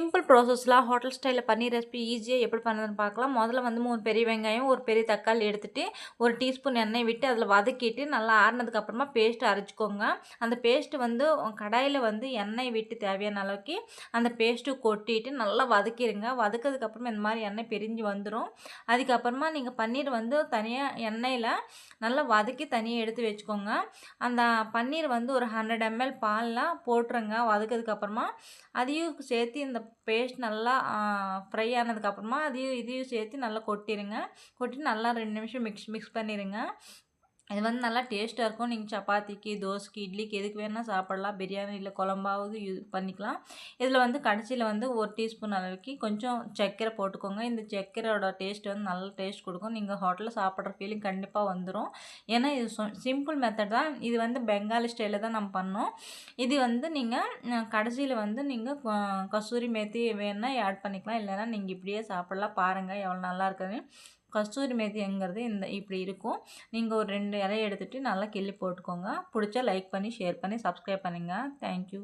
Simple ப்ராசஸ்ல hotel ஸ்டைல்ல பன்னீர் recipe ஈஸியா எப்படி பண்ணுறதுன்னு பார்க்கலாம். முதல்ல வந்து 3 பெரிய வெங்காயம், 1 பெரிய தக்காளி எடுத்துட்டு, 1 டீஸ்பூன் எண்ணெய் விட்டு அதில வதக்கிட்டு, நல்லா ஆறுனதுக்கு அப்புறமா பேஸ்ட் அரைச்சுக்கோங்க. அந்த பேஸ்ட் வந்து கடாயில வந்து எண்ணெய் விட்டு தேவையான அளவுக்கு அந்த பேஸ்ட்டு கொட்டிட்டு நல்லா வதக்கிருங்க. வதக்கிறதுக்கு அப்புறமா இந்த மாரி எண்ணெய் பிரிஞ்சு வந்துரும். அதுக்கப்புறமா நீங்க பன்னீர் வந்து தனியா எண்ணெயில நல்லா வதக்கி தனியா எடுத்து வச்சுக்கோங்க. அந்த பன்னீர் வந்து ஒரு 100 ml பால்ல போட்டுருங்க. வதக்கிறதுக்கு அப்புறமா அதையும் சேர்த்து இந்த பேஸ்ட் நல்லா ஃப்ரை ஆனதுக்கப்புறமா இதையும் சேர்த்து நல்லா கொட்டிருங்க. கொட்டிட்டு நல்லா 2 நிமிஷம் மிக்ஸ் பண்ணிருங்க. இது வந்து நல்லா டேஸ்ட்டாக இருக்கும். நீங்கள் சப்பாத்திக்கு, தோசைக்கு, இட்லிக்கு எதுக்கு வேணால் சாப்பிடலாம். பிரியாணி இல்லை குழம்பாவது பண்ணிக்கலாம். இதில் வந்து கடைசியில் வந்து 1 டீஸ்பூன் அளவுக்கு கொஞ்சம் சர்க்கரை போட்டுக்கோங்க. இந்த சர்க்கரையோட டேஸ்ட் வந்து நல்ல டேஸ்ட் கொடுக்கும். நீங்கள் ஹோட்டலில் சாப்பிட்ற ஃபீலிங் கண்டிப்பாக வந்துடும். ஏன்னா இது சிம்பிள் மெத்தட் தான். இது வந்து பெங்காலி ஸ்டைலில் தான் நம்ம பண்ணோம். இது வந்து நீங்கள் கடைசியில் வந்து நீங்கள் கசூரி மேத்தி வேணால் ஆட் பண்ணிக்கலாம். இல்லைன்னா நீங்கள் இப்படியே சாப்பிடலாம். பாருங்கள் எவ்வளோ நல்லா இருக்குதுன்னு. கஸ்தூரி மேத்திங்கிறது இப்படி இருக்கும். நீங்கள் ஒரு 2 இலைய எடுத்துட்டு நல்லா கிள்ளி போட்டுக்கோங்க. பிடிச்சா லைக் பண்ணி, ஷேர் பண்ணி, சப்ஸ்கிரைப் பண்ணுங்க. Thank you.